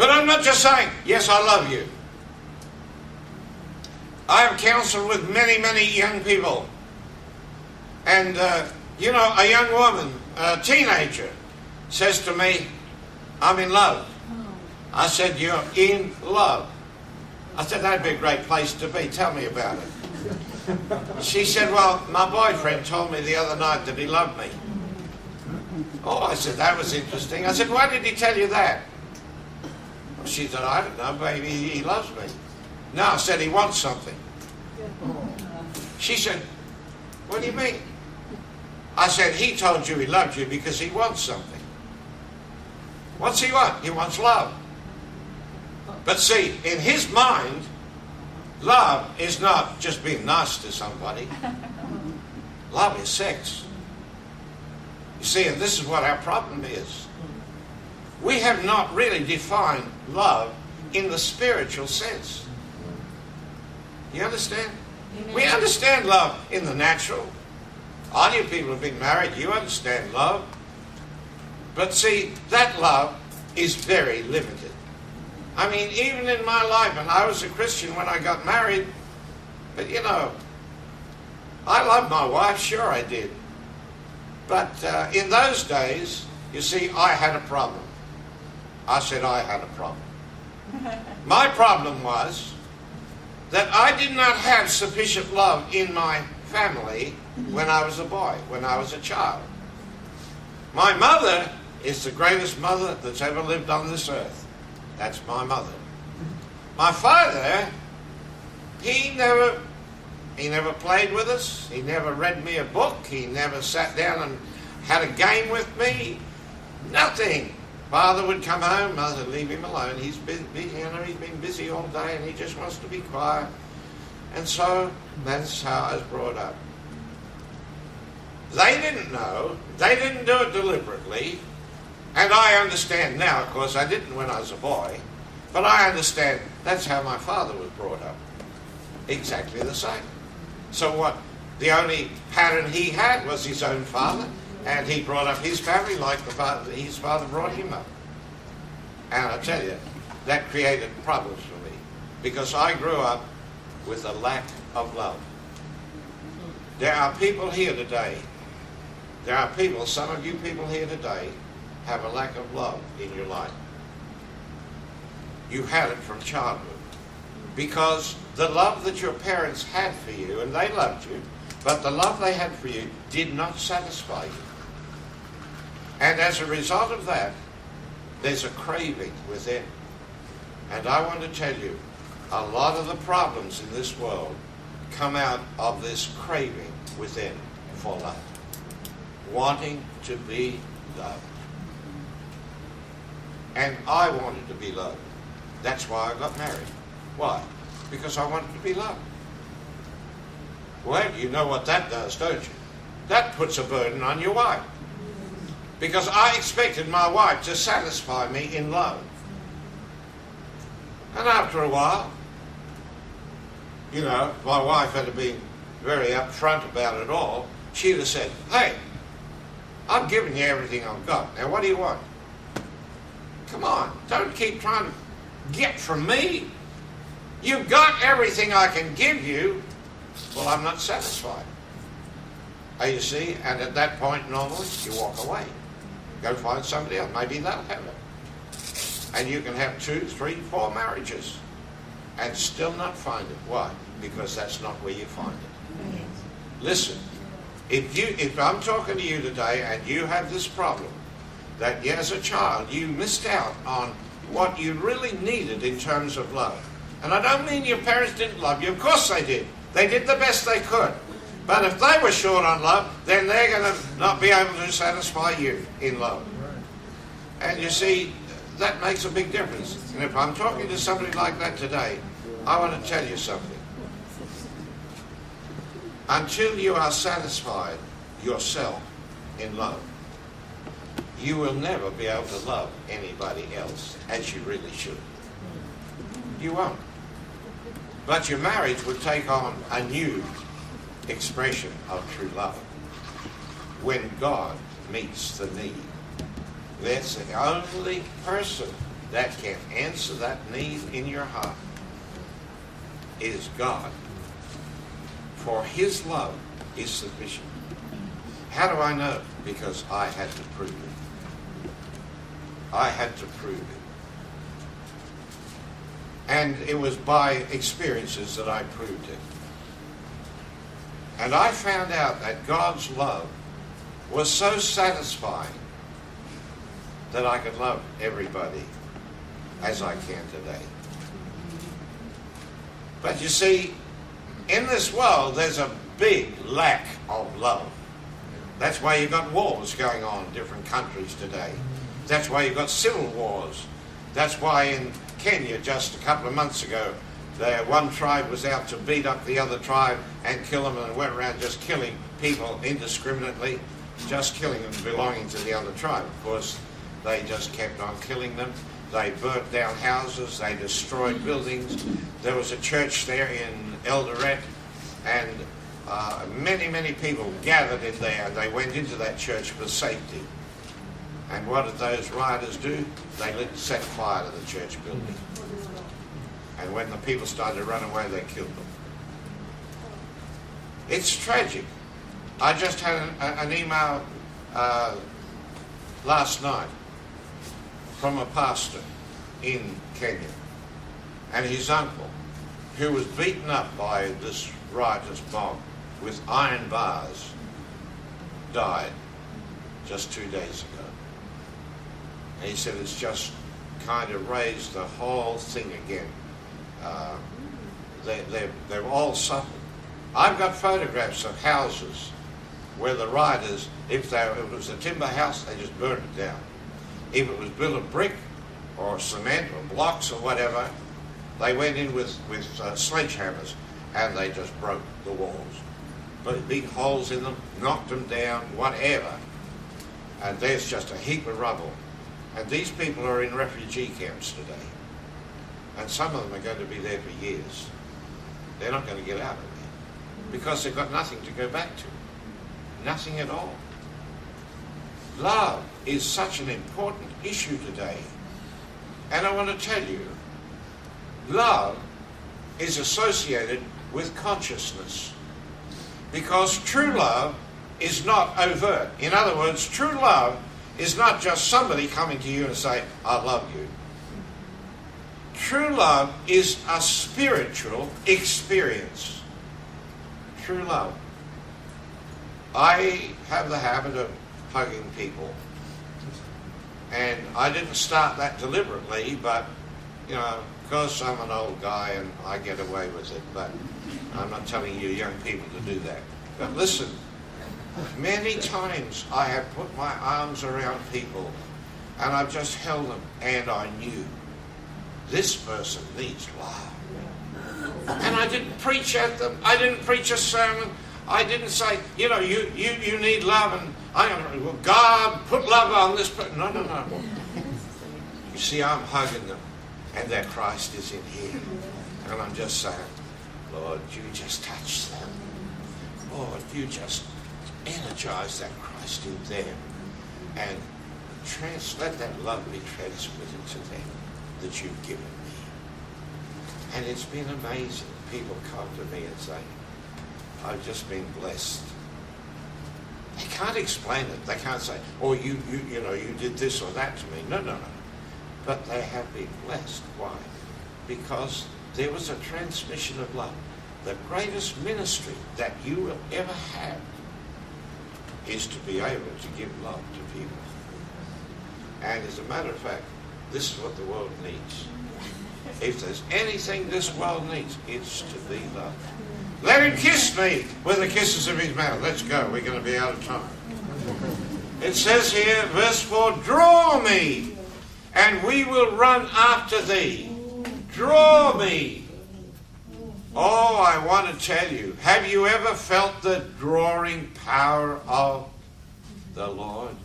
But I'm not just saying, yes, I love you. I have counseled with many, many young people. And, you know, a young woman, a teenager, says to me, I'm in love. I said, you're in love. I said, that'd be a great place to be. Tell me about it. She said, well, my boyfriend told me the other night that he loved me. Oh, I said, that was interesting. I said, why did he tell you that? Well, she said, I don't know, maybe he loves me. No, I said, he wants something. She said, what do you mean? I said, he told you he loved you because he wants something. What's he want? He wants love. But see, in his mind, love is not just being nice to somebody. Love is sex. You see, and this is what our problem is. We have not really defined love in the spiritual sense. You understand? Amen. We understand love in the natural. All you people have been married, you understand love. But see, that love is very limited. I mean, even in my life, and I was a Christian when I got married, but you know, I loved my wife, sure I did. But in those days, you see, I had a problem. I said I had a problem. My problem was that I did not have sufficient love in my family when I was a boy, when I was a child. My mother is the greatest mother that's ever lived on this earth. That's my mother. My father, he never played with us. He never read me a book. He never sat down and had a game with me. Nothing. Father would come home, mother would leave him alone. He's busy, you know, he's been busy all day and he just wants to be quiet. And so that's how I was brought up. They didn't know. They didn't do it deliberately. And I understand now, of course, I didn't when I was a boy, but I understand that's how my father was brought up. Exactly the same. So what? The only pattern he had was his own father, and he brought up his family like his father brought him up. And I tell you, that created problems for me, because I grew up with a lack of love. There are people here today, some of you people here today, have a lack of love in your life. You had it from childhood. Because the love that your parents had for you, and they loved you, but the love they had for you did not satisfy you. And as a result of that, there's a craving within. And I want to tell you, a lot of the problems in this world come out of this craving within for love. Wanting to be loved. And I wanted to be loved. That's why I got married. Why? Because I wanted to be loved. Well, you know what that does, don't you? That puts a burden on your wife. Because I expected my wife to satisfy me in love. And after a while, you know, my wife had been very upfront about it all. She'd have said, hey, I've given you everything I've got. Now what do you want? Come on, don't keep trying to get from me. You've got everything I can give you. Well, I'm not satisfied. You see, and at that point, normally, you walk away. Go find somebody else. Maybe they'll have it. And you can have 2, 3, 4 marriages and still not find it. Why? Because that's not where you find it. Listen, if I'm talking to you today and you have this problem, that as a child you missed out on what you really needed in terms of love. And I don't mean your parents didn't love you. Of course they did. They did the best they could. But if they were short on love, then they're going to not be able to satisfy you in love. And you see, that makes a big difference. And if I'm talking to somebody like that today, I want to tell you something. Until you are satisfied yourself in love, you will never be able to love anybody else as you really should. You won't. But your marriage will take on a new expression of true love when God meets the need. That's the only person that can answer that need in your heart is God. For His love is sufficient. How do I know? Because I had to prove it. I had to prove it. And it was by experiences that I proved it. And I found out that God's love was so satisfying that I could love everybody as I can today. But you see, in this world, there's a big lack of love. That's why you've got wars going on in different countries today. That's why you've got civil wars. That's why in Kenya, just a couple of months ago, one tribe was out to beat up the other tribe and kill them, and went around just killing people indiscriminately, just killing them belonging to the other tribe. Of course, they just kept on killing them. They burnt down houses, they destroyed buildings. There was a church there in Eldoret, and many, many people gathered in there. They went into that church for safety. And what did those rioters do? They set fire to the church building. And when the people started to run away, they killed them. It's tragic. I just had an email last night from a pastor in Kenya, and his uncle, who was beaten up by this riotous mob with iron bars, died just 2 days ago. And he said it's just kind of raised the whole thing again. They've all suffered. I've got photographs of houses where the rioters, if it was a timber house, they just burned it down. If it was built of brick or cement or blocks or whatever, they went in with sledgehammers and they just broke the walls. Put big holes in them, knocked them down, whatever. And there's just a heap of rubble. And these people are in refugee camps today. And some of them are going to be there for years. They're not going to get out of there because they've got nothing to go back to. Nothing at all. Love is such an important issue today. And I want to tell you, love is associated with consciousness. Because true love is not overt. In other words, true love is not just somebody coming to you and saying, I love you. True love is a spiritual experience. True love. I have the habit of hugging people. And I didn't start that deliberately, but, you know, because I'm an old guy and I get away with it, but I'm not telling you young people to do that. But listen, many times I have put my arms around people and I've just held them, and I knew this person needs love. And I didn't preach at them. I didn't preach a sermon. I didn't say, you know, you need love, and well, God put love on this person. No. You see, I'm hugging them, and that Christ is in here. And I'm just saying, Lord, you just touch them. Lord, you just energize that Christ in them. And let that love be transmitted to them that you've given me. And it's been amazing. People come to me and say, I've just been blessed. They can't explain it. They can't say, oh, you did this or that to me. No. But they have been blessed. Why? Because there was a transmission of love. The greatest ministry that you will ever have is to be able to give love to people. And as a matter of fact, this is what the world needs. If there's anything this world needs, it's to be loved. Let him kiss me with the kisses of his mouth. Let's go. We're going to be out of time. It says here, verse 4, draw me, and we will run after thee. Draw me. Oh, I want to tell you, have you ever felt the drawing power of the Lord?